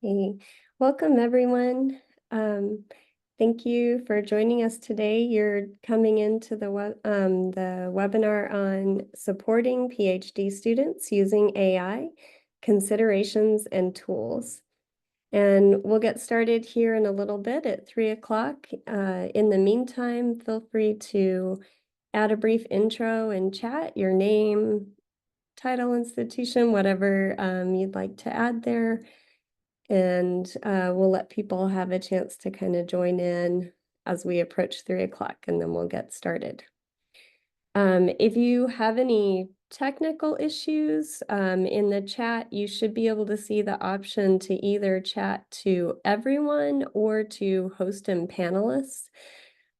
Hey, welcome everyone. Thank you for joining us today. You're coming into the webinar on supporting PhD students using AI, considerations and tools. And we'll get started here in a little bit at 3 o'clock. In the meantime, feel free to add a brief intro and chat, your name, title, institution, whatever you'd like to add there. And we'll let people have a chance to kind of join in as we approach 3 o'clock, and then we'll get started. If you have any technical issues in the chat, you should be able to see the option to either chat to everyone or to host and panelists.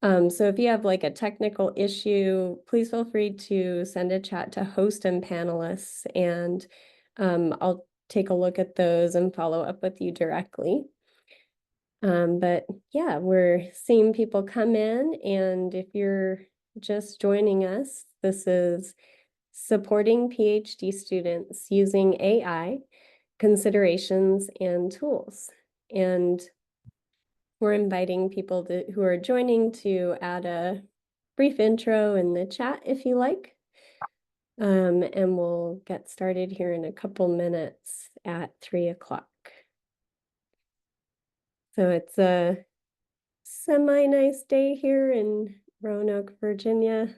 So if you have like a technical issue, please feel free to send a chat to host and panelists, and I'll take a look at those and follow up with you directly. But yeah, we're seeing people come in, and if you're just joining us, this is supporting PhD students using AI, considerations and tools. And we're inviting people who are joining to add a brief intro in the chat if you like. And we'll get started here in a couple minutes at 3 o'clock. So it's a semi-nice day here in Roanoke, Virginia.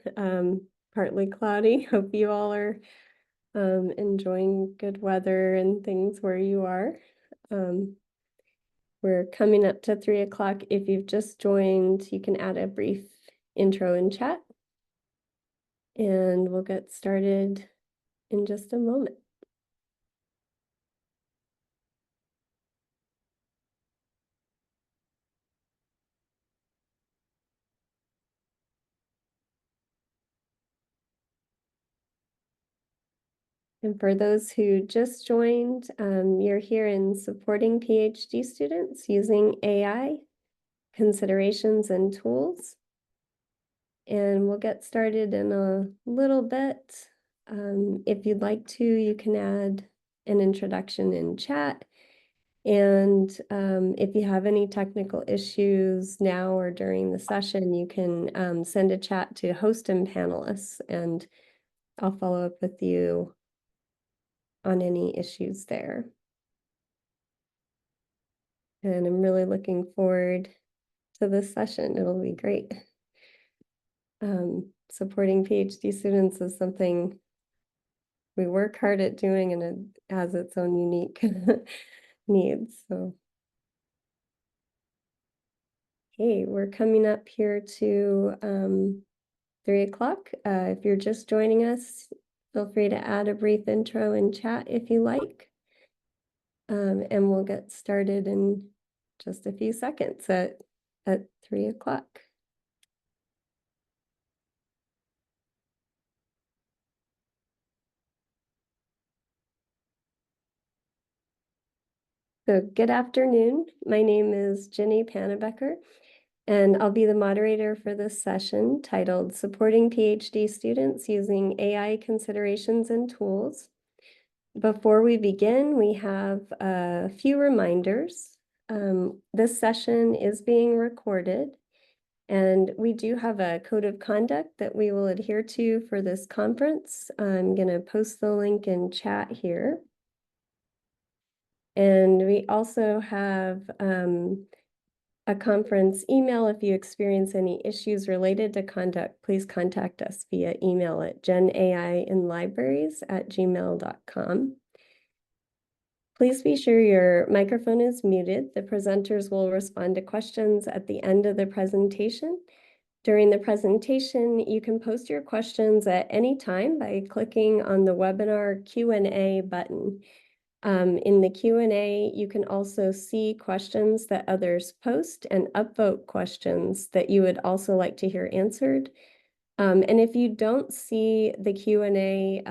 Partly cloudy. Hope you all are enjoying good weather and things where you are. We're coming up to 3 o'clock. If you've just joined, you can add a brief intro in chat. And we'll get started in just a moment. And for those who just joined, you're here in supporting PhD students using AI, considerations and tools. And we'll get started in a little bit. If you'd like to, you can add an introduction in chat. And if you have any technical issues now or during the session, you can send a chat to host and panelists, and I'll follow up with you on any issues there. And I'm really looking forward to this session. It'll be great. Supporting PhD students is something we work hard at doing, and it has its own unique needs. So, hey, we're coming up here to 3 o'clock. If you're just joining us, feel free to add a brief intro in chat if you like. And we'll get started in just a few seconds at 3 o'clock. So good afternoon. My name is Jenny Pannebecker, and I'll be the moderator for this session titled Supporting PhD Students Using AI Considerations and Tools. Before we begin, we have a few reminders. This session is being recorded, and we do have a code of conduct that we will adhere to for this conference. I'm going to post the link in chat here. And we also have a conference email. If you experience any issues related to conduct, please contact us via email at genAIinlibraries@gmail.com. Please be sure your microphone is muted. The presenters will respond to questions at the end of the presentation. During the presentation, you can post your questions at any time by clicking on the webinar Q&A button. In the Q&A, you can also see questions that others post and upvote questions that you would also like to hear answered. And if you don't see the Q&A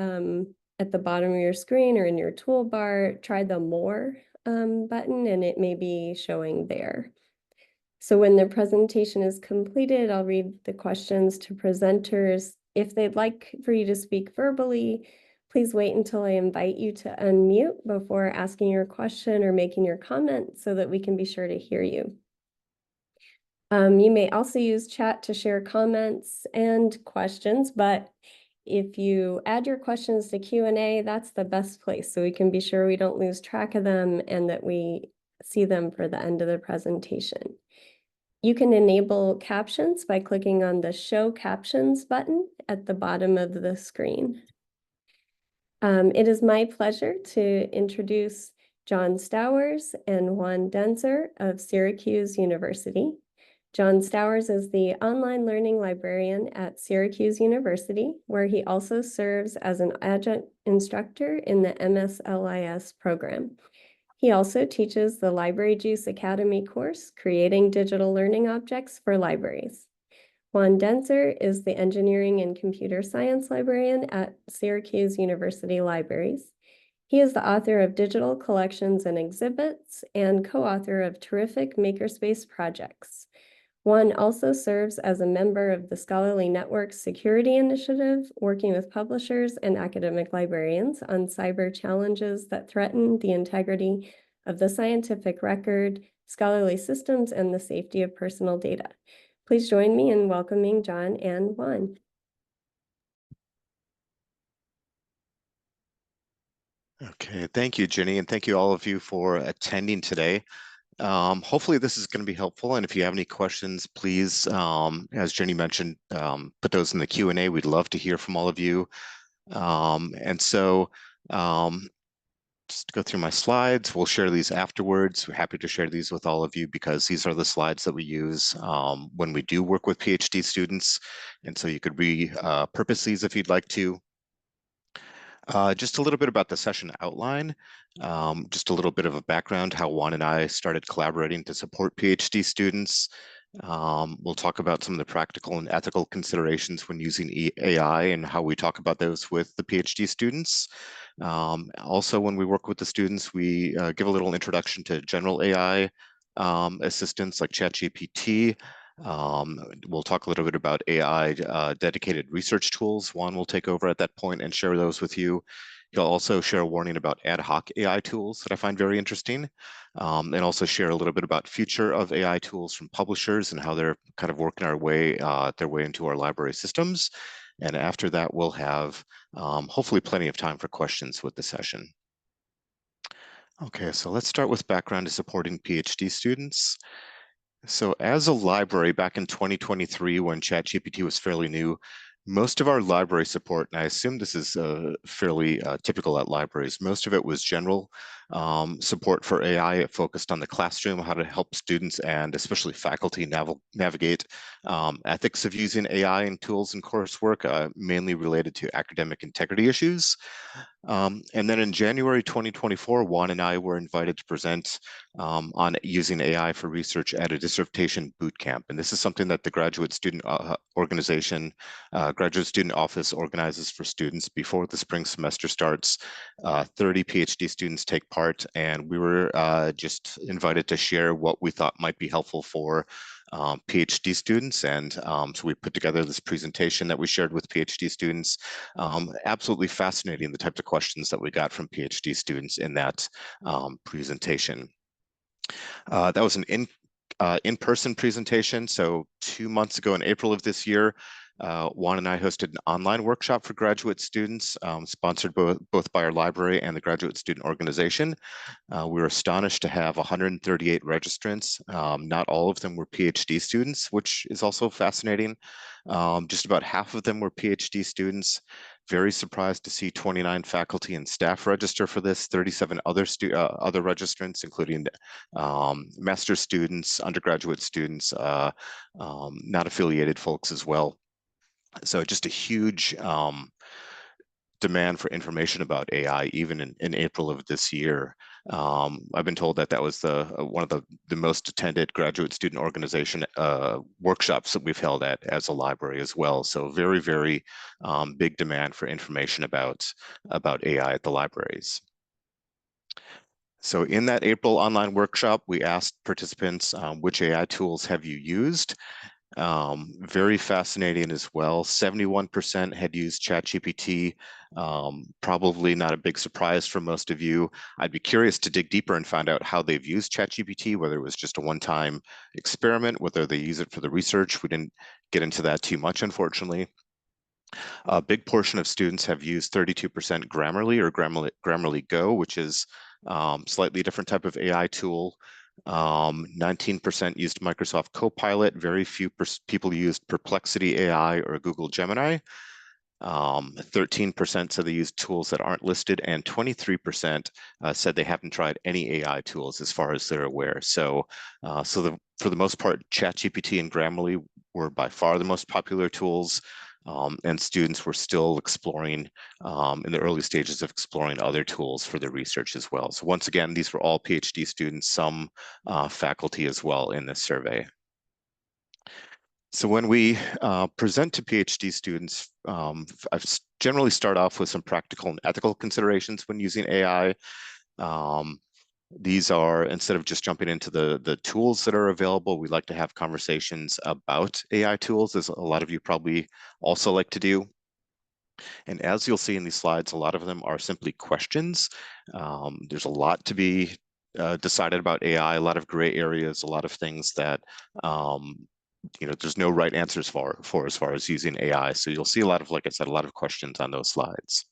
at the bottom of your screen or in your toolbar, try the More button, and it may be showing there. So when the presentation is completed, I'll read the questions to presenters. If they'd like for you to speak verbally, Please wait until I invite you to unmute before asking your question or making your comment so that we can be sure to hear you. You may also use chat to share comments and questions, but if you add your questions to Q&A, that's the best place so we can be sure we don't lose track of them and that we see them for the end of the presentation. You can enable captions by clicking on the Show Captions button at the bottom of the screen. It is my pleasure to introduce John Stowers and Juan Denzer of Syracuse University. John Stowers is the online learning librarian at Syracuse University, where he also serves as an adjunct instructor in the MSLIS program. He also teaches the Library Juice Academy course, Creating Digital Learning Objects for Libraries. Juan Denzer is the Engineering and Computer Science librarian at Syracuse University Libraries. He is the author of Digital Collections and Exhibits and co-author of terrific makerspace projects. Juan also serves as a member of the Scholarly Network's Security Initiative, working with publishers and academic librarians on cyber challenges that threaten the integrity of the scientific record, scholarly systems, and the safety of personal data. Please join me in welcoming John and Juan. Okay, thank you, Jenny, and thank you all of you for attending today. Hopefully this is going to be helpful, and if you have any questions, please, as Jenny mentioned, put those in the Q&A. We'd love to hear from all of you. Just to go through my slides, we'll share these afterwards. We're happy to share these with all of you because these are the slides that we use when we do work with PhD students, and so you could repurpose these if you'd like to. Just a little bit about the session outline, just a little bit of a background, how Juan and I started collaborating to support PhD students. We'll talk about some of the practical and ethical considerations when using AI and how we talk about those with the PhD students. Also, when we work with the students, we give a little introduction to general AI assistants like ChatGPT. We'll talk a little bit about AI dedicated research tools. Juan will take over at that point and share those with you. He'll also share a warning about ad hoc AI tools that I find very interesting, and also share a little bit about future of AI tools from publishers and how they're kind of working their way into our library systems. And after that, we'll have hopefully plenty of time for questions with the session. Okay, so let's start with background to supporting PhD students. So as a library back in 2023, when ChatGPT was fairly new, most of our library support, and I assume this is fairly typical at libraries, most of it was general support for AI. It focused on the classroom, how to help students and especially faculty navigate ethics of using AI and tools in coursework, mainly related to academic integrity issues. And then in January 2024, Juan and I were invited to present on using AI for research at a dissertation bootcamp. And this is something that the graduate student organization, graduate student office organizes for students before the spring semester starts. 30 PhD students take part, and we were just invited to share what we thought might be helpful for PhD students. And so we put together this presentation that we shared with PhD students. Absolutely fascinating, the types of questions that we got from PhD students in that presentation. That was an in-person presentation. So 2 months ago in April of this year, Juan and I hosted an online workshop for graduate students, sponsored both by our library and the graduate student organization. We were astonished to have 138 registrants. Not all of them were PhD students, which is also fascinating. Just about half of them were PhD students. Very surprised to see 29 faculty and staff register for this, 37 other registrants, including master's students, undergraduate students, not affiliated folks as well. So just a huge demand for information about AI, even in April of this year. I've been told that that was one of the most attended graduate student organization workshops that we've held as a library as well. So very, very big demand for information about AI at the libraries. So in that April online workshop, we asked participants, which AI tools have you used? Very fascinating as well. 71% had used ChatGPT. Probably not a big surprise for most of you. I'd be curious to dig deeper and find out how they've used ChatGPT, whether it was just a one-time experiment, whether they use it for the research. We didn't get into that too much, unfortunately. A big portion of students have used 32% Grammarly or Grammarly Go, which is slightly different type of AI tool. 19% used Microsoft Copilot. Very few people used Perplexity AI or Google Gemini. 13% said they used tools that aren't listed, and 23% said they haven't tried any AI tools as far as they're aware. So, for the most part, ChatGPT and Grammarly were by far the most popular tools. And students were still exploring in the early stages of exploring other tools for their research as well. So once again, these were all PhD students, some faculty as well in this survey. So when we present to PhD students, I generally start off with some practical and ethical considerations when using AI. These are, instead of just jumping into the tools that are available, we like to have conversations about AI tools, as a lot of you probably also like to do. And as you'll see in these slides, a lot of them are simply questions. There's a lot to be decided about AI, a lot of gray areas, a lot of things that there's no right answers for as far as using AI. So you'll see a lot of, like I said, a lot of questions on those slides.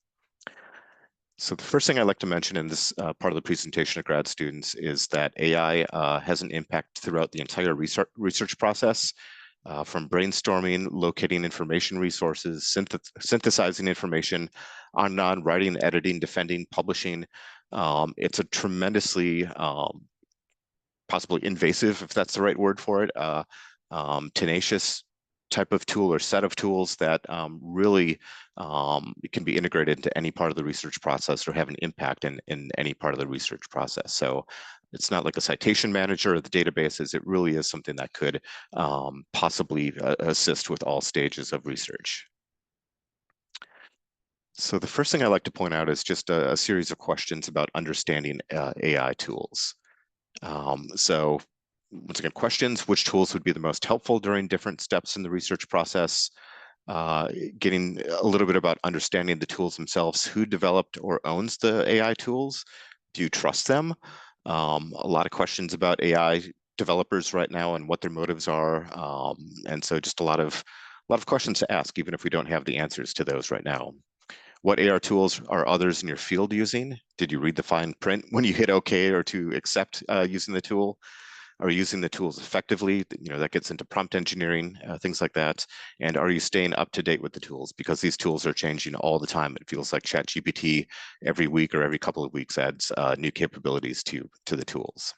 So the first thing I'd like to mention in this part of the presentation to grad students is that AI has an impact throughout the entire research process, from brainstorming, locating information resources, synthesizing information, on writing, editing, defending, publishing. It's a tremendously possibly invasive, if that's the right word for it, tenacious type of tool or set of tools that really can be integrated into any part of the research process or have an impact in any part of the research process. So it's not like a citation manager or the databases. It really is something that could possibly assist with all stages of research. So the first thing I like to point out is just a series of questions about understanding AI tools. So once again, questions: which tools would be the most helpful during different steps in the research process? Getting a little bit about understanding the tools themselves. Who developed or owns the AI tools? Do you trust them? A lot of questions about AI developers right now and what their motives are. And so just a lot of questions to ask, even if we don't have the answers to those right now. What AR tools are others in your field using? Did you read the fine print when you hit OK or to accept using the tool? Are you using the tools effectively? That gets into prompt engineering, things like that. And are you staying up to date with the tools? Because these tools are changing all the time. It feels like ChatGPT every week or every couple of weeks adds new capabilities to the tools.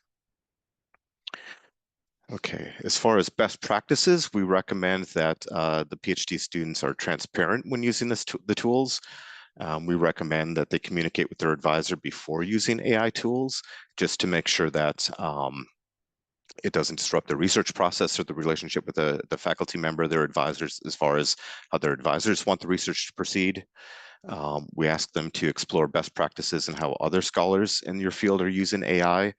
Okay, as far as best practices, we recommend that the PhD students are transparent when using the tools. We recommend that they communicate with their advisor before using AI tools, just to make sure that it doesn't disrupt the research process or the relationship with the faculty member, their advisors, as far as how their advisors want the research to proceed. We ask them to explore best practices and how other scholars in your field are using AI.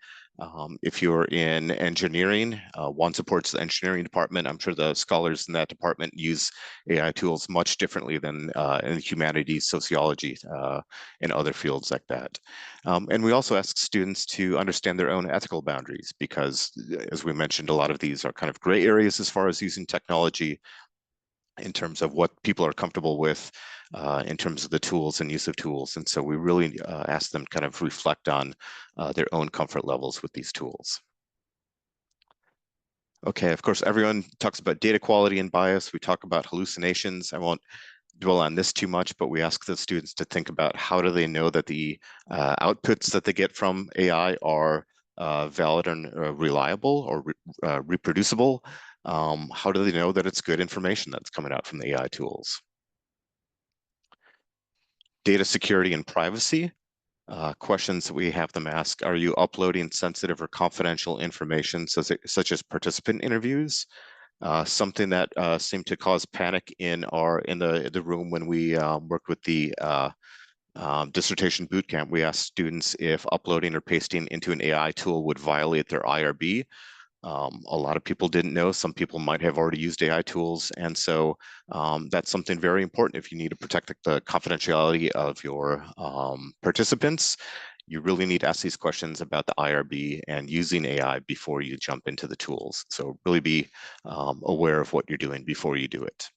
If you're in engineering, one supports the engineering department. I'm sure the scholars in that department use AI tools much differently than in humanities, sociology, and other fields like that. And we also ask students to understand their own ethical boundaries, because, as we mentioned, a lot of these are kind of gray areas as far as using technology, in terms of what people are comfortable with, in terms of the tools and use of tools. And so we really ask them to kind of reflect on their own comfort levels with these tools. Okay, of course, everyone talks about data quality and bias. We talk about hallucinations. I won't dwell on this too much, but we ask the students to think about how do they know that the outputs that they get from AI are valid and reliable or reproducible. How do they know that it's good information that's coming out from the AI tools? Data security and privacy. Questions that we have them ask: are you uploading sensitive or confidential information, such as participant interviews? Something that seemed to cause panic in the room when we worked with the dissertation bootcamp. We asked students if uploading or pasting into an AI tool would violate their IRB. a lot of people didn't know. Some people might have already used AI tools. And so that's something very important if you need to protect the confidentiality of your participants. You really need to ask these questions about the IRB and using AI before you jump into the tools. So really be aware of what you're doing before you do it.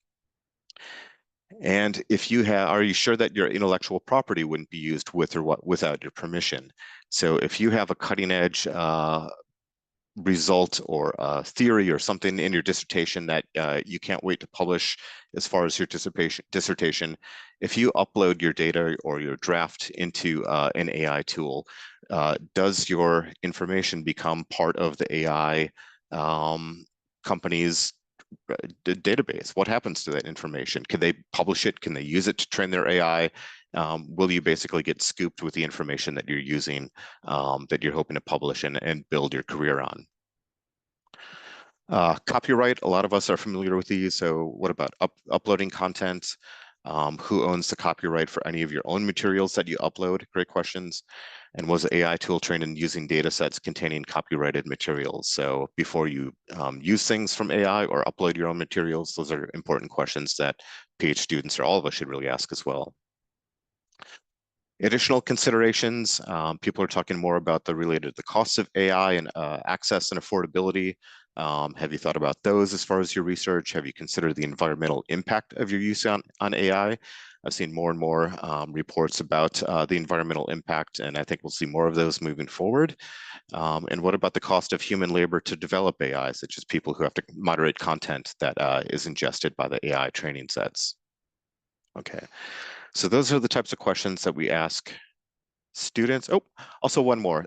And if you have, are you sure that your intellectual property wouldn't be used with or without your permission? So if you have a cutting edge result or a theory or something in your dissertation that you can't wait to publish as far as your dissertation, if you upload your data or your draft into an AI tool, does your information become part of the AI company's database? What happens to that information? Can they publish it? Can they use it to train their AI? Will you basically get scooped with the information that you're using, that you're hoping to publish and build your career on? Copyright, a lot of us are familiar with these. So what about uploading content? Who owns the copyright for any of your own materials that you upload? Great questions. And was the AI tool trained in using data sets containing copyrighted materials? So before you use things from AI or upload your own materials, those are important questions that PhD students or all of us should really ask as well. Additional considerations, people are talking more about the related to the costs of AI and access and affordability. Have you thought about those as far as your research? Have you considered the environmental impact of your use on AI? I've seen more and more reports about the environmental impact, and I think we'll see more of those moving forward. And what about the cost of human labor to develop AI, such as people who have to moderate content that is ingested by the AI training sets? Okay. So those are the types of questions that we ask students. Oh, also one more.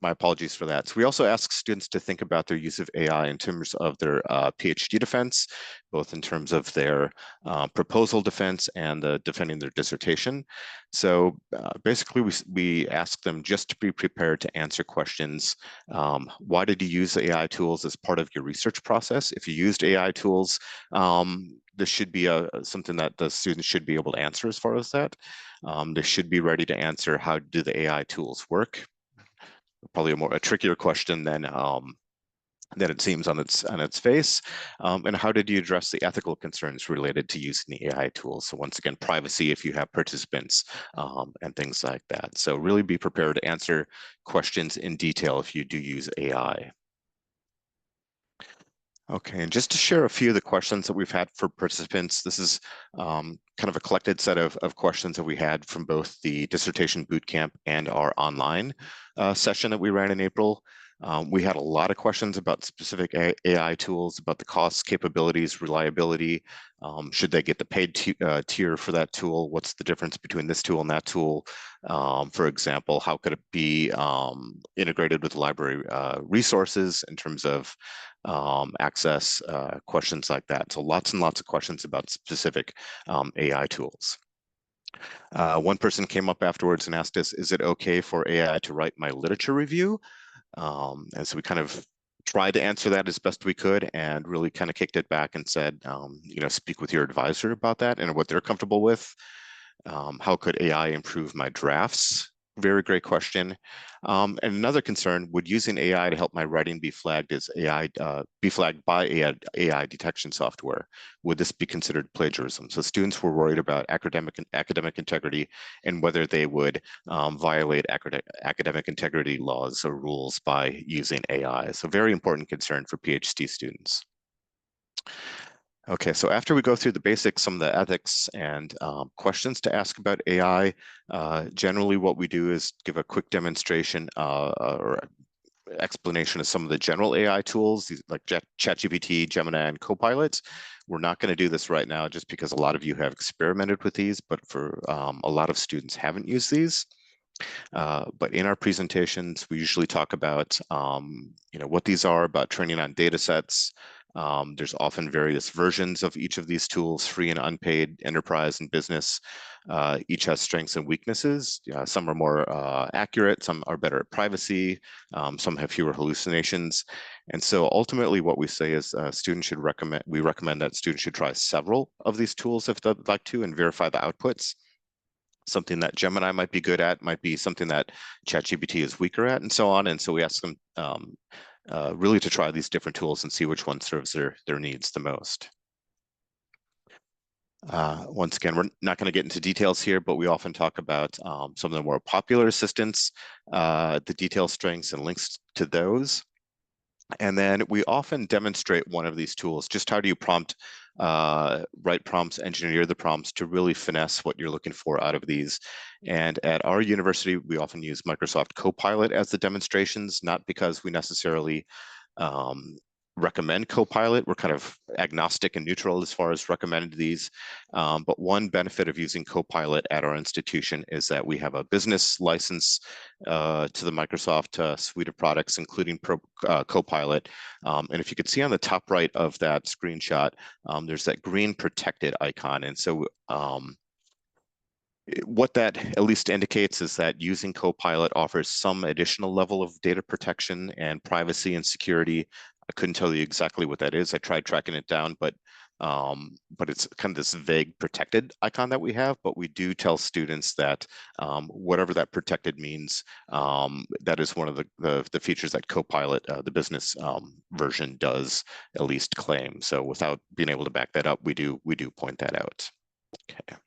My apologies for that. So we also ask students to think about their use of AI in terms of their PhD defense, both in terms of their proposal defense and defending their dissertation. So basically, we ask them just to be prepared to answer questions. Why did you use the AI tools as part of your research process? If you used AI tools, this should be something that the students should be able to answer as far as that. They should be ready to answer, how do the AI tools work? Probably a trickier question than it seems on its face. And how did you address the ethical concerns related to using the AI tools? So once again, privacy if you have participants and things like that. So really be prepared to answer questions in detail if you do use AI. Okay, and just to share a few of the questions that we've had for participants, this is kind of a collected set of questions that we had from both the dissertation bootcamp and our online session that we ran in April. We had a lot of questions about specific AI tools, about the costs, capabilities, reliability. Should they get the paid tier for that tool? What's the difference between this tool and that tool? For example, how could it be integrated with library resources in terms of access, questions like that. So lots and lots of questions about specific AI tools. One person came up afterwards and asked us, is it okay for AI to write my literature review? And so we kind of tried to answer that as best we could and really kind of kicked it back and said, speak with your advisor about that and what they're comfortable with. How could AI improve my drafts? Very great question. And another concern, would using AI to help my writing be flagged as be flagged by AI detection software? Would this be considered plagiarism? So students were worried about academic integrity and whether they would violate academic integrity laws or rules by using AI. So very important concern for PhD students. Okay, so after we go through the basics, some of the ethics and questions to ask about AI, generally what we do is give a quick demonstration or explanation of some of the general AI tools, like ChatGPT, Gemini, and Copilot. We're not going to do this right now just because a lot of you have experimented with these, but for a lot of students haven't used these. But in our presentations, we usually talk about what these are, about training on data sets. There's often various versions of each of these tools, free and unpaid, enterprise and business. Each has strengths and weaknesses. Some are more accurate, some are better at privacy, some have fewer hallucinations. And so ultimately what we say is we recommend that students should try several of these tools if they'd like to and verify the outputs. Something that Gemini might be good at might be something that ChatGPT is weaker at, and so on. And so we ask them really to try these different tools and see which one serves their needs the most. Once again, we're not going to get into details here, but we often talk about some of the more popular assistants, the detail strengths and links to those. And then we often demonstrate one of these tools. Just how do you write prompts, engineer the prompts to really finesse what you're looking for out of these. And at our university, we often use Microsoft Copilot as the demonstrations, not because we necessarily recommend Copilot. We're kind of agnostic and neutral as far as recommended these. But one benefit of using Copilot at our institution is that we have a business license to the Microsoft suite of products, including Copilot. And if you could see on the top right of that screenshot, there's that green protected icon. And so what that at least indicates is that using Copilot offers some additional level of data protection and privacy and security. I couldn't tell you exactly what that is. I tried tracking it down, but it's kind of this vague protected icon that we have. But we do tell students that whatever that protected means, that is one of the features that Copilot, the business version, does at least claim. So without being able to back that up, we do point that out. Okay.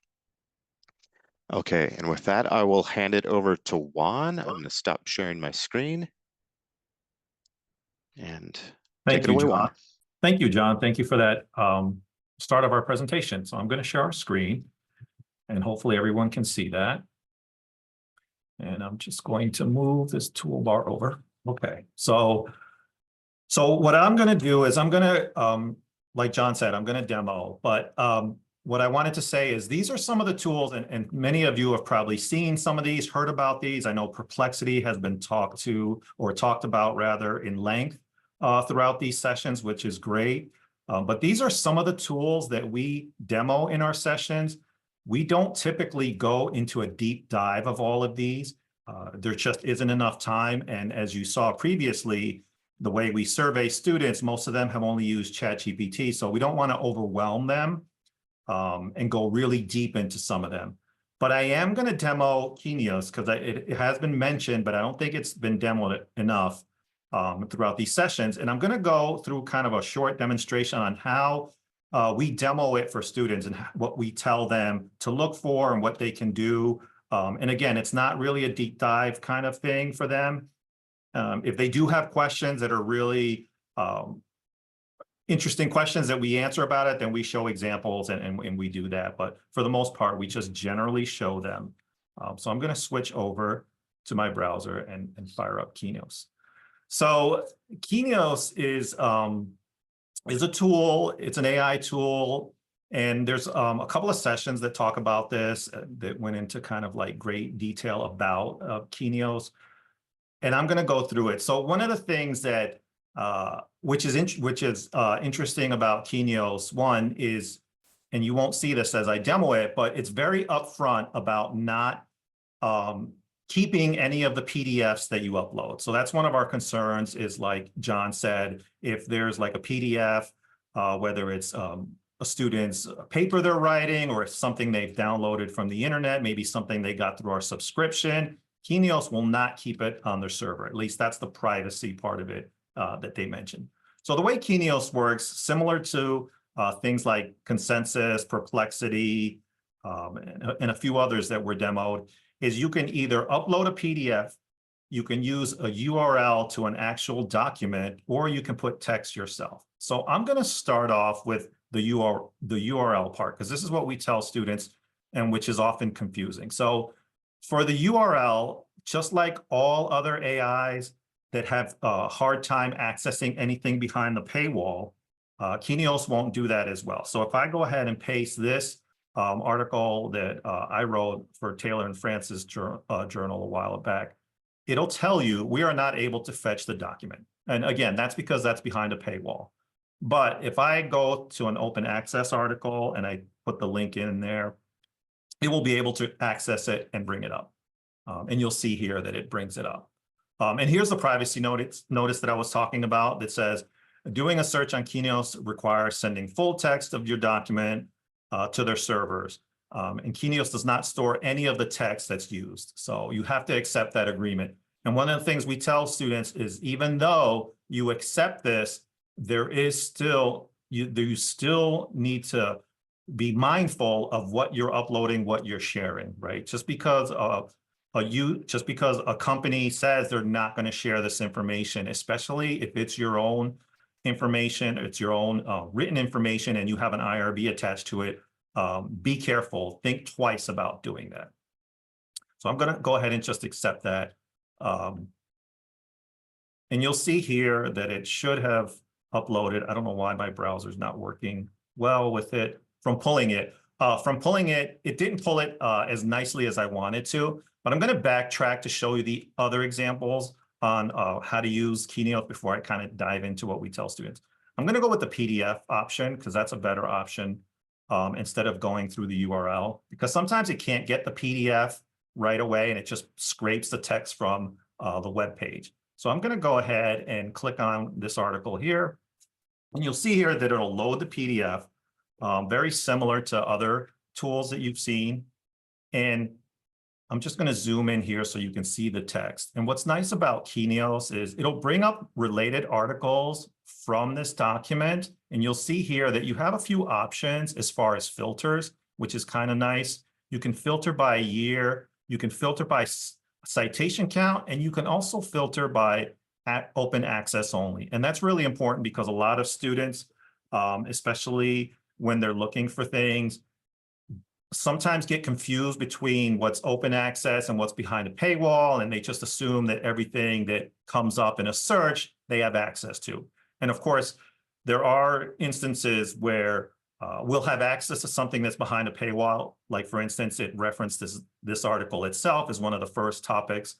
Okay, and with that, I will hand it over to Juan. I'm going to stop sharing my screen. And take it away, Juan. Thank you, John. Thank you for that start of our presentation. So I'm going to share our screen, and hopefully everyone can see that. And I'm just going to move this toolbar over. Okay, so what I'm going to do is I'm going to, like John said, I'm going to demo, but what I wanted to say is these are some of the tools, and many of you have probably seen some of these, heard about these. I know Perplexity has been talked about rather in length throughout these sessions, which is great. But these are some of the tools that we demo in our sessions. We don't typically go into a deep dive of all of these. There just isn't enough time. And as you saw previously, the way we survey students, most of them have only used ChatGPT. So we don't want to overwhelm them and go really deep into some of them. But I am going to demo Keenious because it has been mentioned, but I don't think it's been demoed enough throughout these sessions. And I'm going to go through kind of a short demonstration on how we demo it for students and what we tell them to look for and what they can do. And again, it's not really a deep dive kind of thing for them. If they do have questions that are really interesting questions that we answer about it, then we show examples and we do that. But for the most part, we just generally show them. So I'm going to switch over to my browser and fire up Keenious. So Keenious is a tool. It's an AI tool. And there's a couple of sessions that talk about this that went into kind of like great detail about Keenious. And I'm going to go through it. So one of the things that which is interesting about Keenious, one is, and you won't see this as I demo it, but it's very upfront about not keeping any of the PDFs that you upload. So that's one of our concerns is, like John said, if there's like a PDF, whether it's a student's paper they're writing or it's something they've downloaded from the internet, maybe something they got through our subscription, Keenious will not keep it on their server. At least that's the privacy part of it that they mentioned. So the way Keenious works, similar to things like Consensus, Perplexity, and a few others that were demoed, is you can either upload a PDF, you can use a URL to an actual document, or you can put text yourself. So I'm going to start off with the URL part, because this is what we tell students, and which is often confusing. So for the URL, just like all other AIs that have a hard time accessing anything behind the paywall, Keenious won't do that as well. So if I go ahead and paste this article that I wrote for Taylor and Francis journal a while back, it'll tell you we are not able to fetch the document. And again, that's because that's behind a paywall. But if I go to an open access article and I put the link in there, it will be able to access it and bring it up. And you'll see here that it brings it up. And here's the privacy notice that I was talking about that says, doing a search on Keenious requires sending full text of your document to their servers. And Keenious does not store any of the text that's used. So you have to accept that agreement. And one of the things we tell students is, even though you accept this, there is still, you still need to be mindful of what you're uploading, what you're sharing, right? Just because a company says they're not going to share this information, especially if it's your own information, it's your own written information, and you have an IRB attached to it, be careful, think twice about doing that. So I'm going to go ahead and just accept that. And you'll see here that it should have uploaded. I don't know why my browser's not working well with it. From pulling it, it didn't pull it as nicely as I wanted to, but I'm going to backtrack to show you the other examples on how to use Keenious before I kind of dive into what we tell students. I'm going to go with the PDF option because that's a better option instead of going through the URL, because sometimes it can't get the PDF right away and it just scrapes the text from the web page. So I'm going to go ahead and click on this article here, and you'll see here that it'll load the PDF. Very similar to other tools that you've seen. And I'm just going to zoom in here so you can see the text. And what's nice about Keenious is it'll bring up related articles from this document. And you'll see here that you have a few options as far as filters, which is kind of nice. You can filter by year, you can filter by citation count, and you can also filter by open access only. And that's really important because a lot of students, especially when they're looking for things, sometimes get confused between what's open access and what's behind a paywall, and they just assume that everything that comes up in a search, they have access to. And of course, there are instances where we'll have access to something that's behind a paywall. Like for instance, it referenced this article itself as one of the first topics.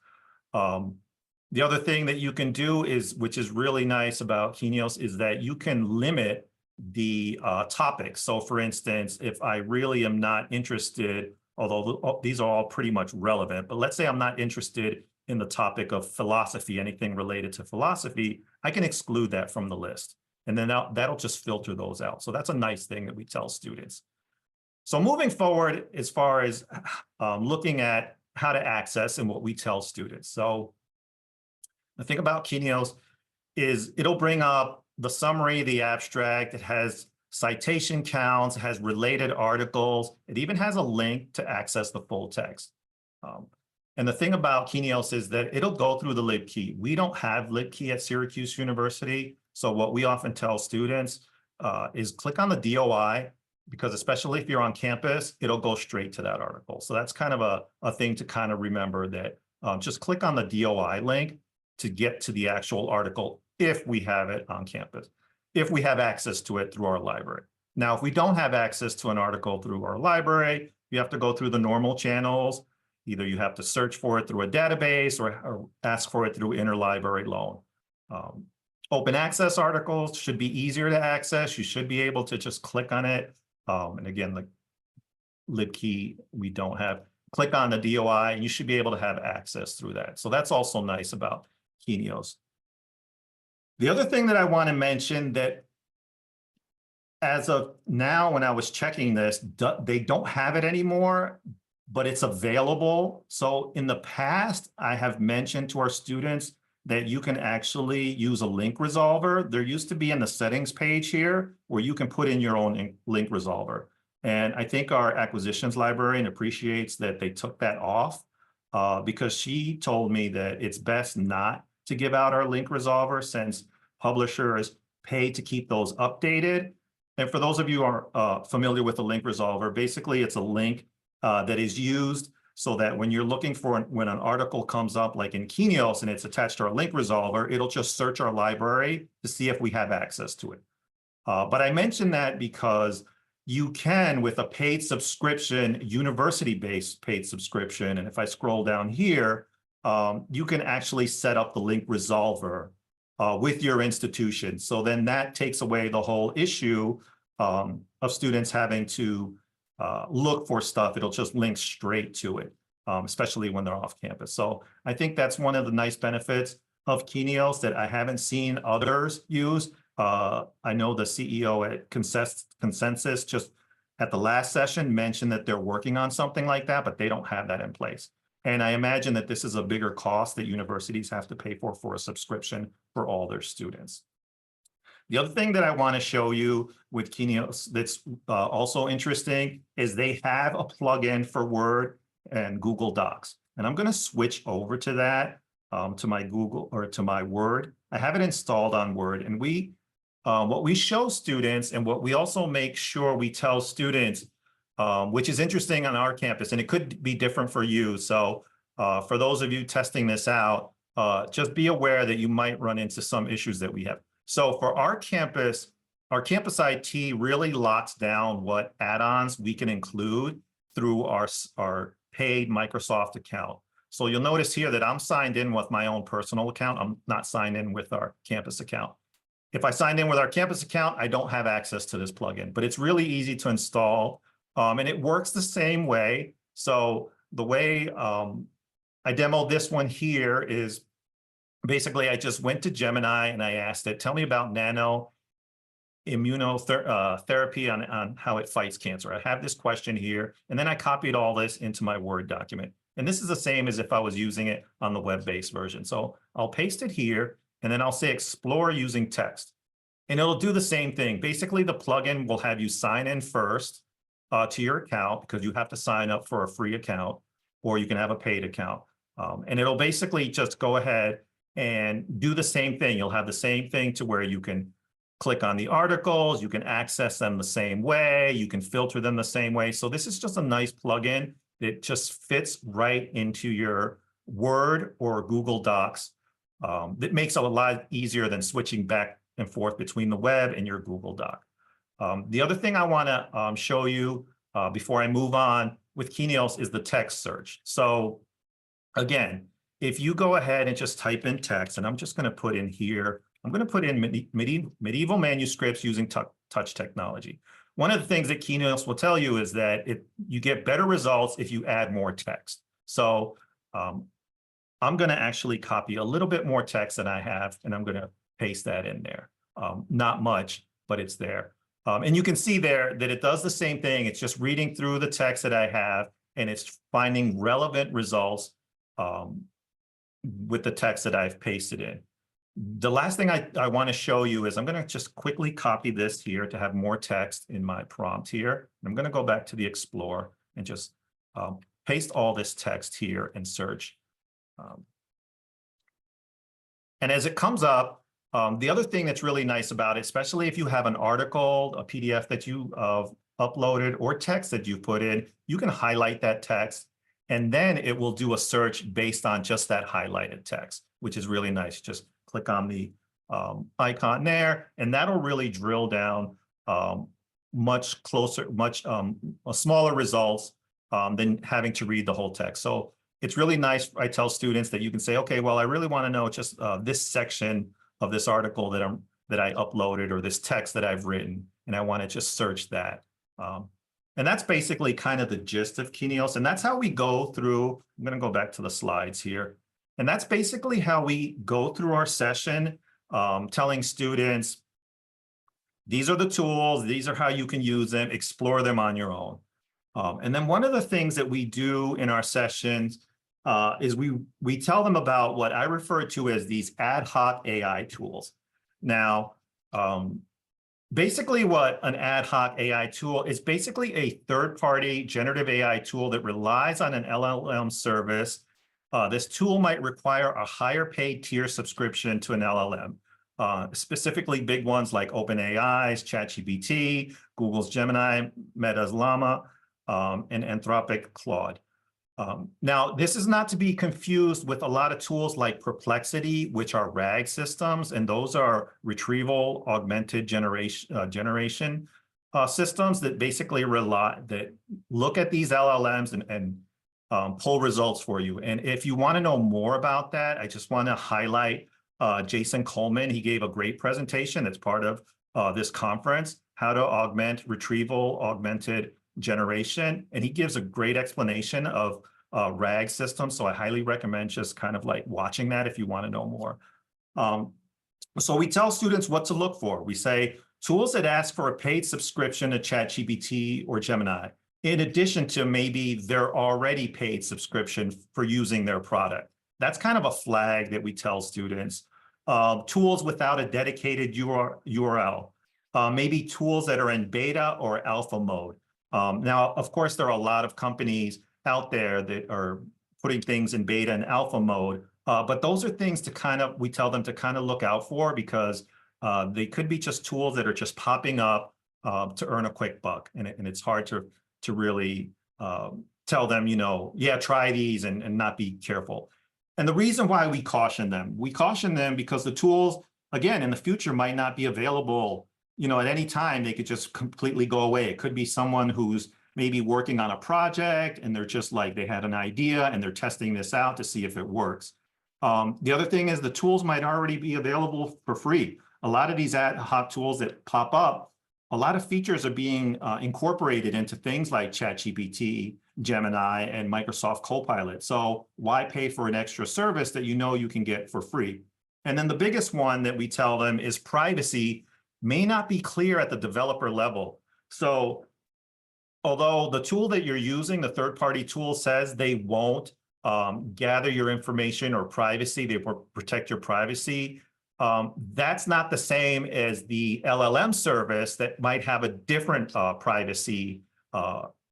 The other thing that you can do is, which is really nice about Keenious, is that you can limit the topics. So for instance, if I really am not interested, although these are all pretty much relevant, but let's say I'm not interested in the topic of philosophy, anything related to philosophy, I can exclude that from the list. And then that'll just filter those out. So that's a nice thing that we tell students. So moving forward, as far as looking at how to access and what we tell students. So the thing about Keenious is it'll bring up the summary, the abstract. It has citation counts, it has related articles. It even has a link to access the full text. And the thing about Keenious is that it'll go through the libkey. We don't have libkey at Syracuse University. So what we often tell students is click on the DOI, because especially if you're on campus, it'll go straight to that article. So that's kind of a thing to kind of remember, that just click on the DOI link to get to the actual article if we have it on campus, if we have access to it through our library. Now, if we don't have access to an article through our library, you have to go through the normal channels. Either you have to search for it through a database or ask for it through interlibrary loan. Open access articles should be easier to access. You should be able to just click on it. And again, like libkey, we don't have. Click on the DOI and you should be able to have access through that. So that's also nice about Keenious. The other thing that I want to mention, that as of now, when I was checking this, they don't have it anymore, but it's available. So in the past, I have mentioned to our students that you can actually use a link resolver. There used to be in the settings page here where you can put in your own link resolver. And I think our acquisitions librarian appreciates that they took that off because she told me that it's best not to give out our link resolver, since publishers pay to keep those updated. And for those of you who are familiar with the link resolver, basically it's a link that is used so that when you're looking for, when an article comes up like in Keenious and it's attached to our link resolver, it'll just search our library to see if we have access to it. But I mention that because you can, with a paid subscription, university-based paid subscription, and if I scroll down here, you can actually set up the link resolver with your institution. So then that takes away the whole issue of students having to look for stuff. It'll just link straight to it, especially when they're off campus. So I think that's one of the nice benefits of Keenious that I haven't seen others use. I know the CEO at Consensus just at the last session mentioned that they're working on something like that, but they don't have that in place. And I imagine that this is a bigger cost that universities have to pay for a subscription for all their students. The other thing that I want to show you with Keenious that's also interesting is they have a plugin for Word and Google Docs. And I'm going to switch over to that, to my Google or to my Word. I have it installed on Word, and what we show students and what we also make sure we tell students, which is interesting on our campus, and it could be different for you. So for those of you testing this out, just be aware that you might run into some issues that we have. So for our campus IT really locks down what add-ons we can include through our paid Microsoft account. So you'll notice here that I'm signed in with my own personal account. I'm not signed in with our campus account. If I signed in with our campus account, I don't have access to this plugin, but it's really easy to install, and it works the same way. So the way I demoed this one here is basically I just went to Gemini and I asked it, tell me about nano immunotherapy on how it fights cancer. I have this question here, and then I copied all this into my Word document. And this is the same as if I was using it on the web-based version. So I'll paste it here, and then I'll say explore using text. And it'll do the same thing. Basically, the plugin will have you sign in first to your account, because you have to sign up for a free account, or you can have a paid account. And it'll basically just go ahead and do the same thing. You'll have the same thing to where you can click on the articles, you can access them the same way, you can filter them the same way. So this is just a nice plugin that just fits right into your Word or Google Docs. That makes it a lot easier than switching back and forth between the web and your Google Doc. The other thing I want to show you before I move on with Keenious is the text search. So again, if you go ahead and just type in text, and I'm just going to put in here, I'm going to put in medieval manuscripts using touch technology. One of the things that Keenious will tell you is that you get better results if you add more text. So I'm going to actually copy a little bit more text than I have, and I'm going to paste that in there. Not much, but it's there. And you can see there that it does the same thing. It's just reading through the text that I have, and it's finding relevant results with the text that I've pasted in. The last thing I want to show you is I'm going to just quickly copy this here to have more text in my prompt here. I'm going to go back to the Explore and just paste all this text here and search. And as it comes up, the other thing that's really nice about it, especially if you have an article, a PDF that you uploaded, or text that you put in, you can highlight that text, and then it will do a search based on just that highlighted text, which is really nice. Just click on the icon there, and that'll really drill down much closer, smaller results than having to read the whole text. So it's really nice. I tell students that you can say, okay, well, I really want to know just this section of this article that I uploaded, or this text that I've written, and I want to just search that. And that's basically kind of the gist of Keenious, and that's how we go through. I'm going to go back to the slides here. And that's basically how we go through our session, telling students, these are the tools, these are how you can use them, explore them on your own. And then one of the things that we do in our sessions is we tell them about what I refer to as these ad hoc AI tools. Now, basically what an ad hoc AI tool is, basically a third-party generative AI tool that relies on an LLM service. This tool might require a higher paid tier subscription to an LLM, specifically big ones like OpenAI's ChatGPT, Google's Gemini, Meta's Llama, and Anthropic Claude. Now, this is not to be confused with a lot of tools like Perplexity, which are RAG systems, and those are retrieval augmented generation systems that basically look at these LLMs and pull results for you. And if you want to know more about that, I just want to highlight Jason Coleman. He gave a great presentation that's part of this conference, how to augment retrieval augmented generation. And he gives a great explanation of RAG systems. So I highly recommend just kind of like watching that if you want to know more. So we tell students what to look for. We say tools that ask for a paid subscription to ChatGPT or Gemini. in addition to maybe their already paid subscription for using their product. That's kind of a flag that we tell students. Tools without a dedicated URL, maybe tools that are in beta or alpha mode. Now, of course, there are a lot of companies out there that are putting things in beta and alpha mode, but those are things to kind of, we tell them to kind of look out for, because they could be just tools that are just popping up to earn a quick buck, and it's hard to really tell them, yeah, try these and not be careful. And the reason why we caution them because the tools, again, in the future might not be available, at any time. They could just completely go away. It could be someone who's maybe working on a project and they're just like, they had an idea and they're testing this out to see if it works. The other thing is the tools might already be available for free. A lot of these ad hoc tools that pop up, a lot of features are being incorporated into things like ChatGPT, Gemini, and Microsoft Copilot. So why pay for an extra service that you can get for free? And then the biggest one that we tell them is privacy may not be clear at the developer level. So although the tool that you're using, the third-party tool, says they won't gather your information or privacy, they will protect your privacy, that's not the same as the LLM service that might have a different privacy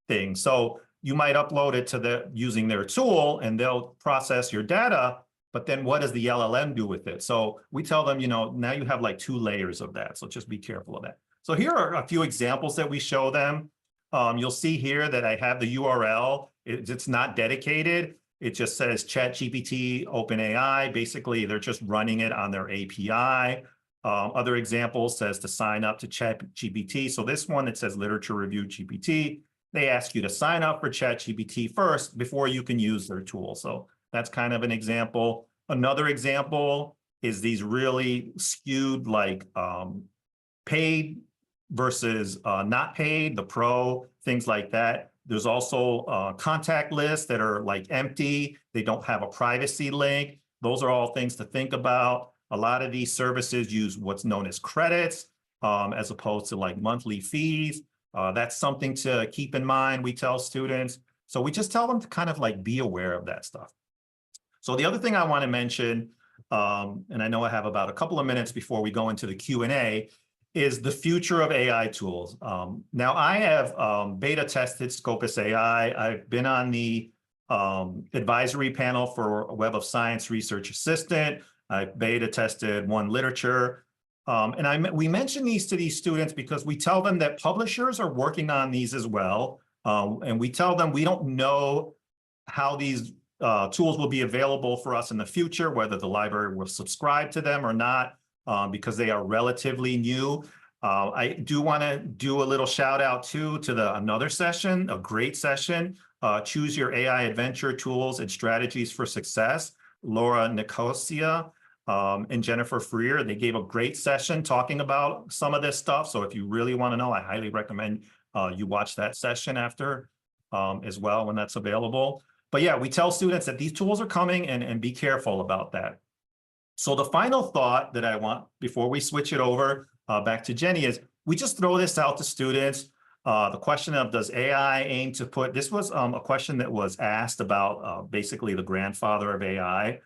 thing. So you might upload it to using their tool and they'll process your data, but then what does the LLM do with it? So we tell them, now you have like 2 layers of that. So just be careful of that. So here are a few examples that we show them. You'll see here that I have the URL. It's not dedicated. It just says ChatGPT, OpenAI. Basically, they're just running it on their API. Other examples says to sign up to ChatGPT. So this one, it says Literature Review GPT. They ask you to sign up for ChatGPT first before you can use their tool. So that's kind of an example. Another example is these really skewed, like paid versus not paid, the pro, things like that. There's also contact lists that are like empty. They don't have a privacy link. Those are all things to think about. A lot of these services use what's known as credits as opposed to like monthly fees. That's something to keep in mind, we tell students. So we just tell them to kind of like be aware of that stuff. So the other thing I want to mention, and I know I have about a couple of minutes before we go into the Q&A, is the future of AI tools. Now I have beta tested Scopus AI. I've been on the advisory panel for Web of Science Research Assistant. I beta tested One Literature. And we mention these to these students because we tell them that publishers are working on these as well. And we tell them we don't know how these tools will be available for us in the future, whether the library will subscribe to them or not. Because they are relatively new. I do want to do a little shout out to another session, a great session, Choose Your AI Adventure Tools and Strategies for Success, Laura Nicosia and Jennifer Freer. They gave a great session talking about some of this stuff. So if you really want to know, I highly recommend you watch that session after as well when that's available. But yeah, we tell students that these tools are coming and be careful about that. So the final thought that I want before we switch it over back to Jenny is we just throw this out to students. The question of does AI aim to put, this was a question that was asked about basically the grandfather of AI,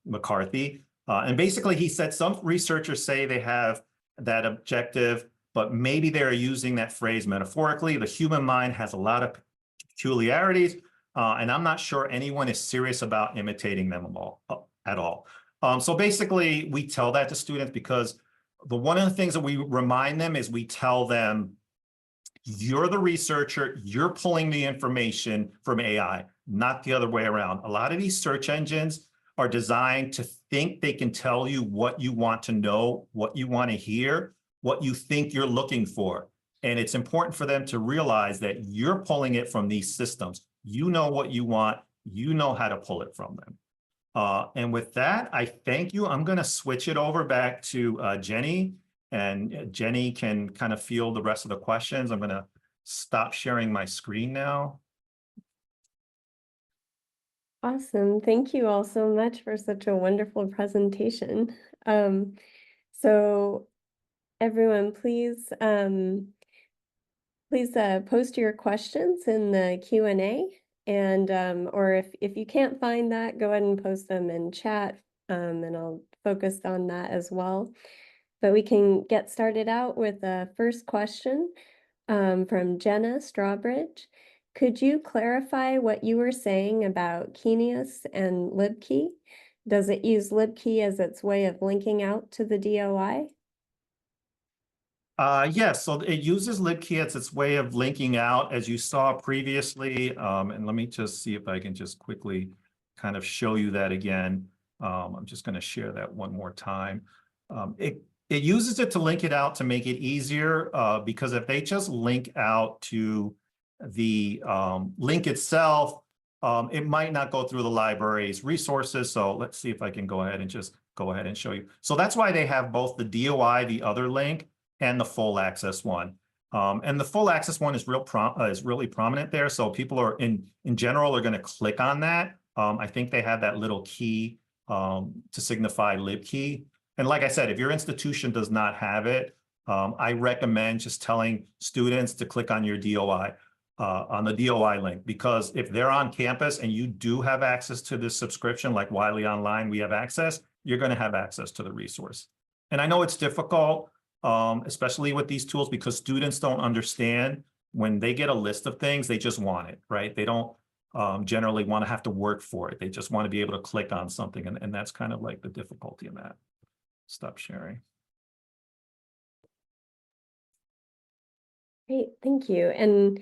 McCarthy. And basically he said some researchers say they have that objective, but maybe they're using that phrase metaphorically. The human mind has a lot of peculiarities, and I'm not sure anyone is serious about imitating them at all. So basically, we tell that to students because one of the things that we remind them is we tell them, you're the researcher, you're pulling the information from AI, not the other way around. A lot of these search engines are designed to think they can tell you what you want to know, what you want to hear, what you think you're looking for. And it's important for them to realize that you're pulling it from these systems. You know what you want, you know how to pull it from them. And with that, I thank you. I'm going to switch it over back to Jenny, and Jenny can kind of field the rest of the questions. I'm going to stop sharing my screen now. Awesome. Thank you all so much for such a wonderful presentation. So everyone, please Please post your questions in the Q&A, and or if you can't find that, go ahead and post them in chat, and I'll focus on that as well. But we can get started out with the first question from Jenna Strawbridge. Could you clarify what you were saying about Keenious and libkey? Does it use libkey as its way of linking out to the DOI? Yes, so it uses libkey as its way of linking out, as you saw previously. And let me just see if I can just quickly kind of show you that again. I'm just going to share that one more time. It uses it to link it out to make it easier, because if they just link out to the link itself, it might not go through the library's resources. So let's see if I can go ahead and just go ahead and show you. So that's why they have both the DOI, the other link, and the full access one. And the full access one is really prominent there. So people are in general are going to click on that. I think they have that little key to signify libkey. And like I said, if your institution does not have it, I recommend just telling students to click on your DOI, on the DOI link, because if they're on campus and you do have access to this subscription, like Wiley Online, we have access, you're going to have access to the resource. And I know it's difficult, especially with these tools, because students don't understand when they get a list of things, they just want it, right? They don't generally want to have to work for it. They just want to be able to click on something. And that's kind of like the difficulty in that. Stop sharing. Great, thank you. And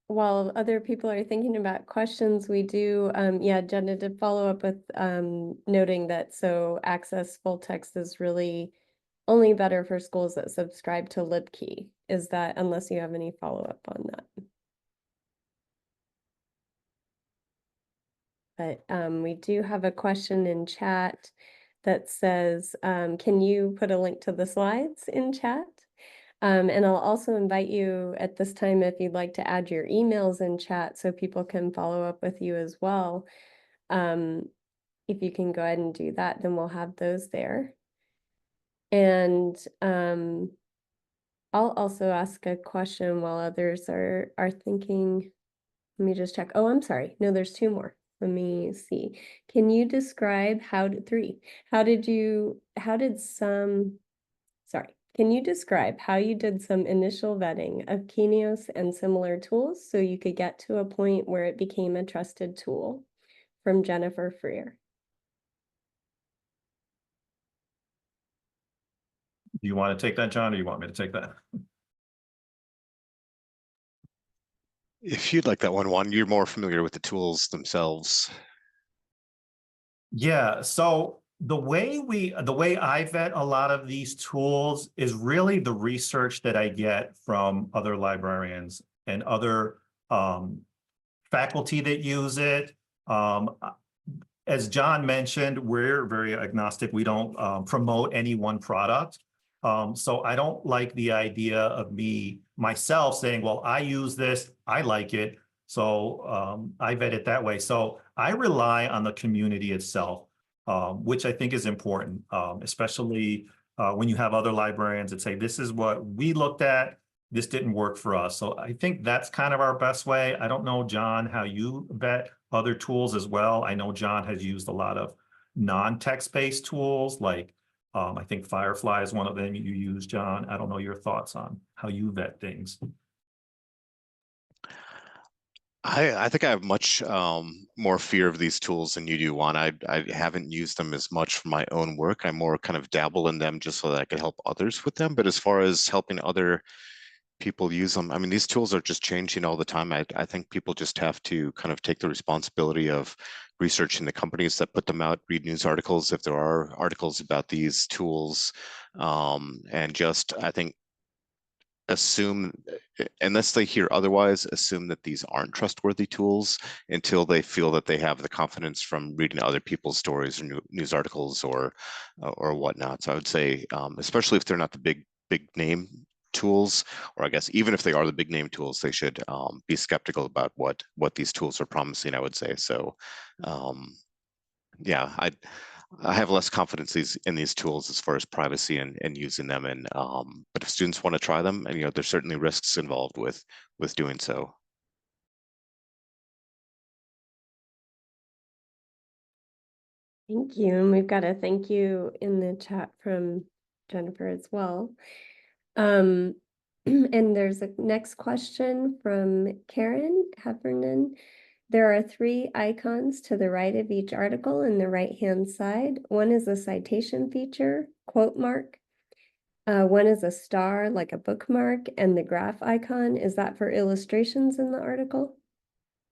while other people are thinking about questions, we do, yeah, Jenna did follow up with noting that so access full text is really only better for schools that subscribe to libkey. Is that, unless you have any follow-up on that? But we do have a question in chat that says, can you put a link to the slides in chat? And I'll also invite you at this time if you'd like to add your emails in chat so people can follow up with you as well. If you can go ahead and do that, then we'll have those there. And I'll also ask a question while others are thinking. Let me just check. Oh, I'm sorry. No, there's two more. Let me see. Can you describe can you describe how you did some initial vetting of Keenious and similar tools so you could get to a point where it became a trusted tool? From Jennifer Freer. Do you want to take that, John, or you want me to take that? If you'd like that one, Juan, you're more familiar with the tools themselves. Yeah, so the way I vet a lot of these tools is really the research that I get from other librarians and other faculty that use it. As John mentioned, we're very agnostic. We don't promote any one product. So I don't like the idea of myself saying, well, I use this, I like it, so I vet it that way. So I rely on the community itself, which I think is important, especially when you have other librarians that say, this is what we looked at, this didn't work for us. So I think that's kind of our best way. I don't know, John, how you vet other tools as well. I know John has used a lot of non-text-based tools, like I think Firefly is one of them you use, John. I don't know your thoughts on how you vet things. I think I have much more fear of these tools than you do, Juan. I haven't used them as much for my own work. I more kind of dabble in them just so that I could help others with them. But as far as helping other people use them, I mean, these tools are just changing all the time. I think people just have to kind of take the responsibility of researching the companies that put them out, read news articles if there are articles about these tools, and just, I think, assume, unless they hear otherwise, assume that these aren't trustworthy tools until they feel that they have the confidence from reading other people's stories or news articles or whatnot. So I would say, especially if they're not the big name tools, or I guess even if they are the big name tools, they should be skeptical about what these tools are promising, I would say. So yeah, I have less confidence in these tools as far as privacy and using them. And but if students want to try them, and there's certainly risks involved with doing so. Thank you. And we've got a thank you in the chat from Jennifer as well. And there's a next question from Karen Heffernan. There are 3 icons to the right of each article in the right-hand side. One is a citation feature, quote mark. One is a star, like a bookmark, and the graph icon. Is that for illustrations in the article?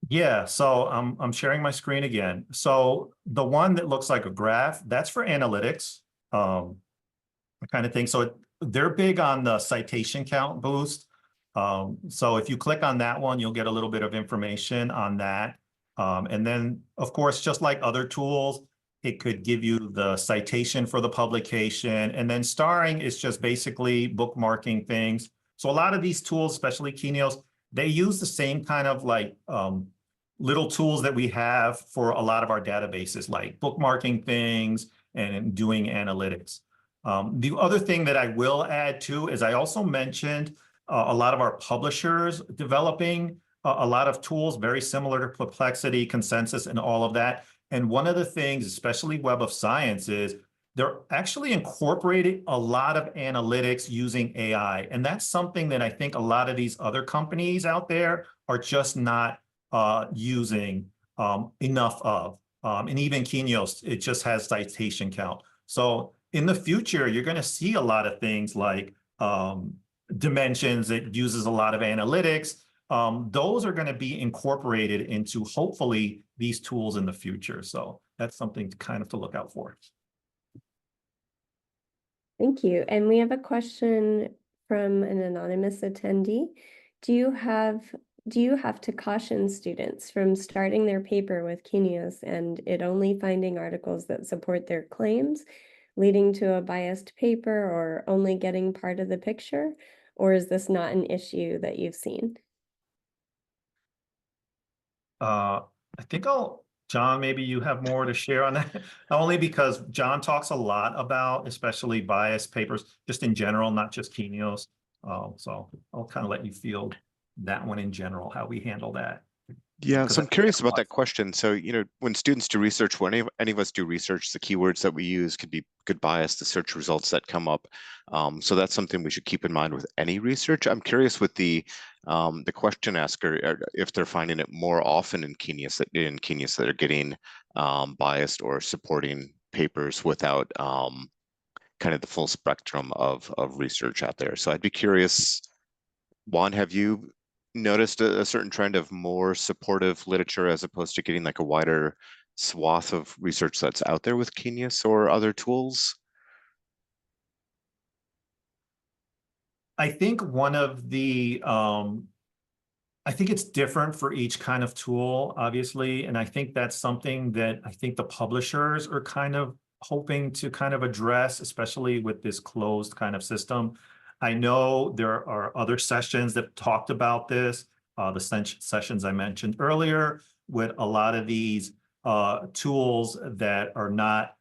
Yeah, so I'm sharing my screen again. So the one that looks like a graph, that's for analytics, kind of thing. So they're big on the citation count boost. So if you click on that one, you'll get a little bit of information on that. And then, of course, just like other tools, it could give you the citation for the publication. And then starring is just basically bookmarking things. So a lot of these tools, especially Keenious, they use the same kind of like little tools that we have for a lot of our databases, like bookmarking things and doing analytics. The other thing that I will add too is I also mentioned a lot of our publishers developing a lot of tools very similar to Perplexity, Consensus, and all of that. And one of the things, especially Web of Science, is they're actually incorporating a lot of analytics using AI. And that's something that I think a lot of these other companies out there are just not using enough of. And even Keenious, it just has citation count. So in the future, you're going to see a lot of things like dimensions that uses a lot of analytics. Those are going to be incorporated into hopefully these tools in the future. So that's something to kind of to look out for. Thank you. And we have a question from an anonymous attendee. Do you have to caution students from starting their paper with Keenious and it only finding articles that support their claims, leading to a biased paper or only getting part of the picture? Or is this not an issue that you've seen? I think John, maybe you have more to share on that, only because John talks a lot about, especially biased papers, just in general, not just Keenious. So I'll kind of let you field that one in general, how we handle that. Yeah, so I'm curious about that question. So, when students do research, when any of us do research, the keywords that we use could bias the search results that come up. So that's something we should keep in mind with any research. I'm curious with the question asker, if they're finding it more often in Keenious that are getting biased or supporting papers without kind of the full spectrum of research out there. So I'd be curious, Juan, have you noticed a certain trend of more supportive literature as opposed to getting like a wider swath of research that's out there with Keenious or other tools? I think I think it's different for each kind of tool, obviously. And I think that's something that I think the publishers are kind of hoping to kind of address, especially with this closed kind of system. I know there are other sessions that talked about this, the sessions I mentioned earlier, with a lot of these tools that are not,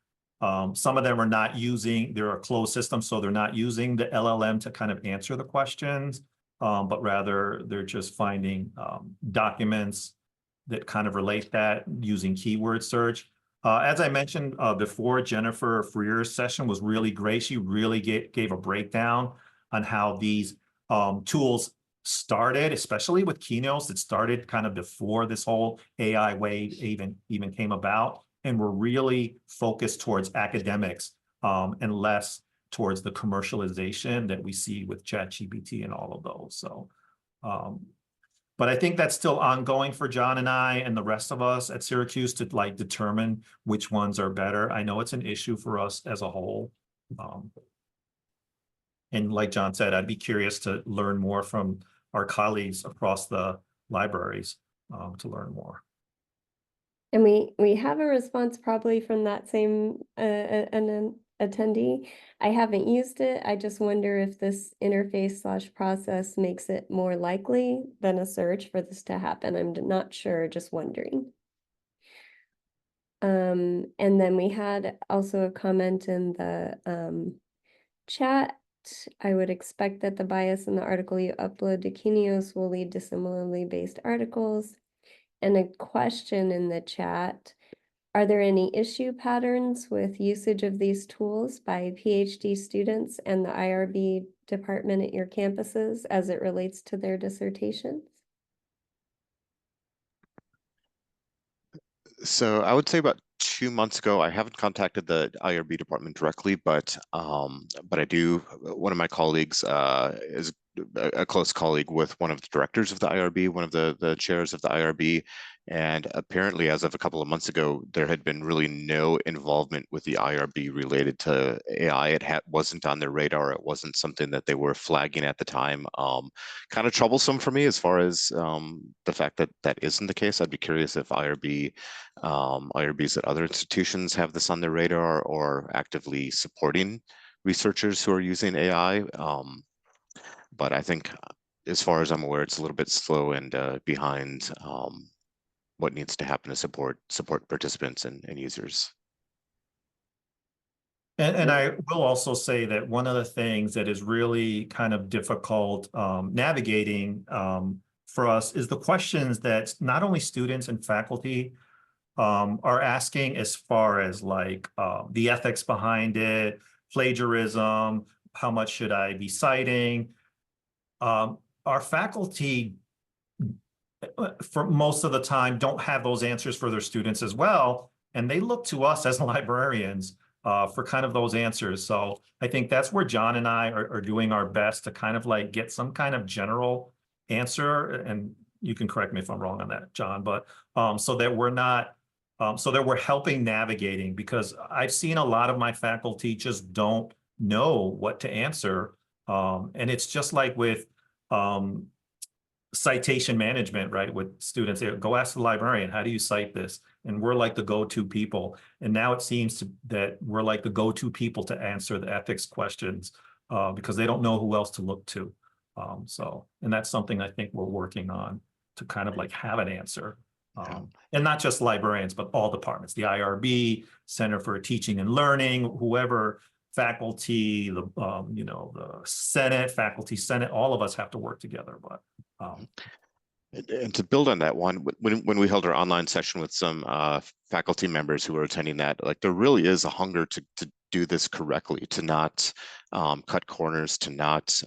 some of them are not using, they're a closed system, so they're not using the LLM to kind of answer the questions. But rather they're just finding documents that kind of relate that using keyword search. As I mentioned before, Jennifer Freer's session was really great. She really gave a breakdown on how these tools started, especially with Keenious. It started kind of before this whole AI wave even came about, and we're really focused towards academics and less towards the commercialization that we see with ChatGPT and all of those. So, but I think that's still ongoing for John and I and the rest of us at Syracuse to like determine which ones are better. I know it's an issue for us as a whole. And like John said, I'd be curious to learn more from our colleagues across the libraries to learn more. And we have a response probably from that same an attendee. I haven't used it. I just wonder if this interface / process makes it more likely than a search for this to happen. I'm not sure, just wondering. And then we had also a comment in the chat. I would expect that the bias in the article you upload to Keenious will lead to similarly based articles. And a question in the chat: are there any issue patterns with usage of these tools by PhD students and the IRB department at your campuses as it relates to their dissertations? So I would say about 2 months ago, I haven't contacted the IRB department directly, but I do. One of my colleagues is a close colleague with one of the directors of the IRB, one of the chairs of the IRB, and apparently, as of a couple of months ago, there had been really no involvement with the IRB related to AI. It wasn't on their radar. It wasn't something that they were flagging at the time. Kind of troublesome for me as far as the fact that that isn't the case. I'd be curious if IRBs at other institutions have this on their radar or actively supporting researchers who are using AI. But I think, as far as I'm aware, it's a little bit slow and behind what needs to happen to support participants and users. And I will also say that one of the things that is really kind of difficult navigating for us is the questions that not only students and faculty are asking, as far as like the ethics behind it, plagiarism, how much should I be citing? Our faculty, for most of the time, don't have those answers for their students as well, and they look to us as librarians for kind of those answers. So I think that's where John and I are doing our best to kind of like get some kind of general answer, and you can correct me if I'm wrong on that, John, but so that we're not, so that we're helping navigating, because I've seen a lot of my faculty just don't know what to answer. And it's just like with citation management, right? With students, they go ask the librarian, how do you cite this? And we're like the go-to people. And now it seems that we're like the go-to people to answer the ethics questions because they don't know who else to look to. And that's something I think we're working on, to kind of like have an answer. And not just librarians, but all departments, the IRB, Center for Teaching and Learning, whoever, faculty, the the Senate, faculty Senate, all of us have to work together. But and to build on that one, when we held our online session with some faculty members who were attending that, like, there really is a hunger to do this correctly, to not cut corners, to not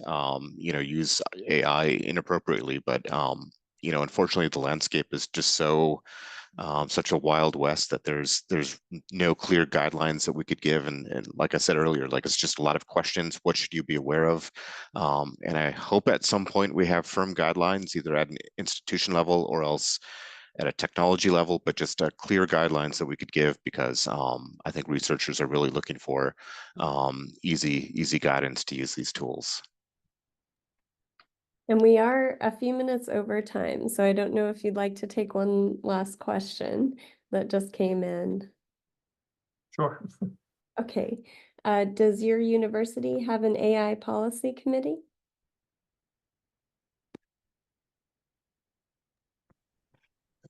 use AI inappropriately. But unfortunately, the landscape is just such a wild west that there's no clear guidelines that we could give, and like I said earlier, like, it's just a lot of questions. What should you be aware of? And I hope at some point we have firm guidelines, either at an institution level or else at a technology level, but just clear guidelines that we could give, because I think researchers are really looking for easy guidance to use these tools. And we are a few minutes over time, so I don't know if you'd like to take one last question that just came in. sure. Okay. Does your university have an AI policy committee?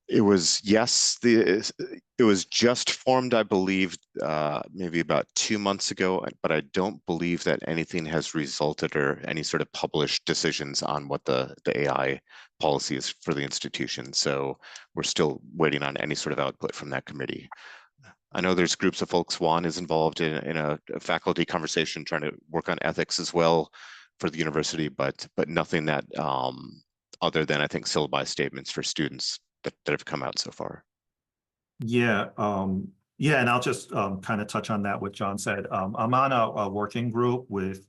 It was, yes, it was just formed, I believe, maybe about 2 months ago, but I don't believe that anything has resulted or any sort of published decisions on what the AI policy is for the institution. So we're still waiting on any sort of output from that committee. I know there's groups of folks. Juan is involved in a faculty conversation trying to work on ethics as well for the university, but nothing that other than, I think, syllabi statements for students that have come out so far. Yeah, and I'll just kind of touch on that, what John said. I'm on a working group with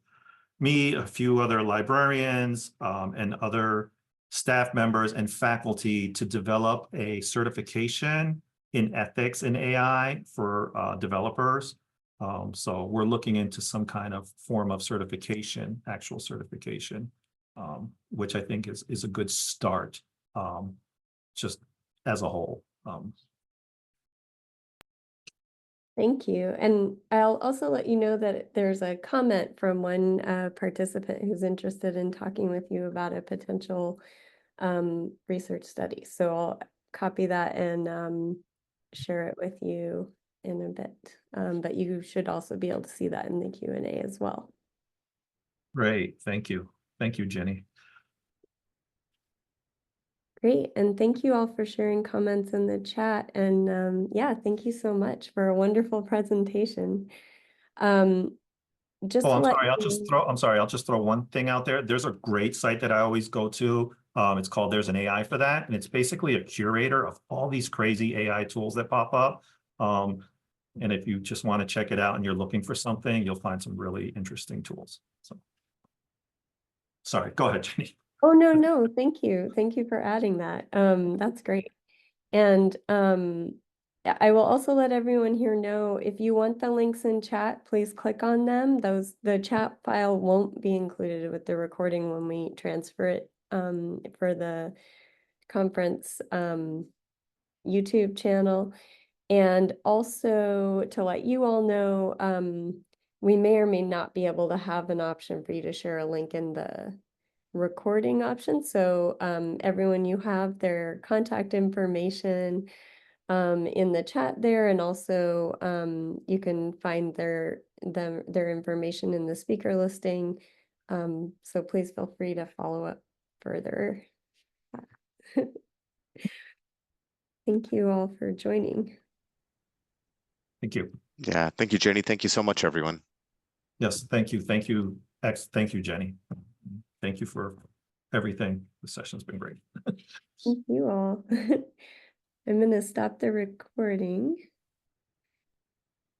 me, a few other librarians, and other staff members and faculty to develop a certification in ethics in AI for developers. So we're looking into some kind of form of certification, actual certification, which I think is a good start, just as a whole. Thank you. And I'll also let you know that there's a comment from one participant who's interested in talking with you about a potential research study. So I'll copy that and share it with you in a bit. But you should also be able to see that in the Q&A as well. Great, thank you. Thank you, Jenny. Great, and thank you all for sharing comments in the chat. And yeah, thank you so much for a wonderful presentation. Just Oh, to I'm let sorry, you I'll just throw one thing out there. There's a great site that I always go to. It's called There's an AI for That, and it's basically a curator of all these crazy AI tools that pop up. And if you just want to check it out and you're looking for something, you'll find some really interesting tools. So, sorry, go ahead, Jenny. Oh, no, thank you. Thank you for adding that. That's great. And I will also let everyone here know, if you want the links in chat, please click on them. The chat file won't be included with the recording when we transfer it for the conference YouTube channel. And also to let you all know, we may or may not be able to have an option for you to share a link in the recording option. So everyone, you have their contact information in the chat there, and also you can find their information in the speaker listing. So please feel free to follow up further. Thank you all for joining. Thank you. Yeah, thank you, Jenny. Thank you so much, everyone. Yes, thank you. Thank you. Thank you, Jenny. Thank you for everything. The session's been great. Thank you all. I'm going to stop the recording.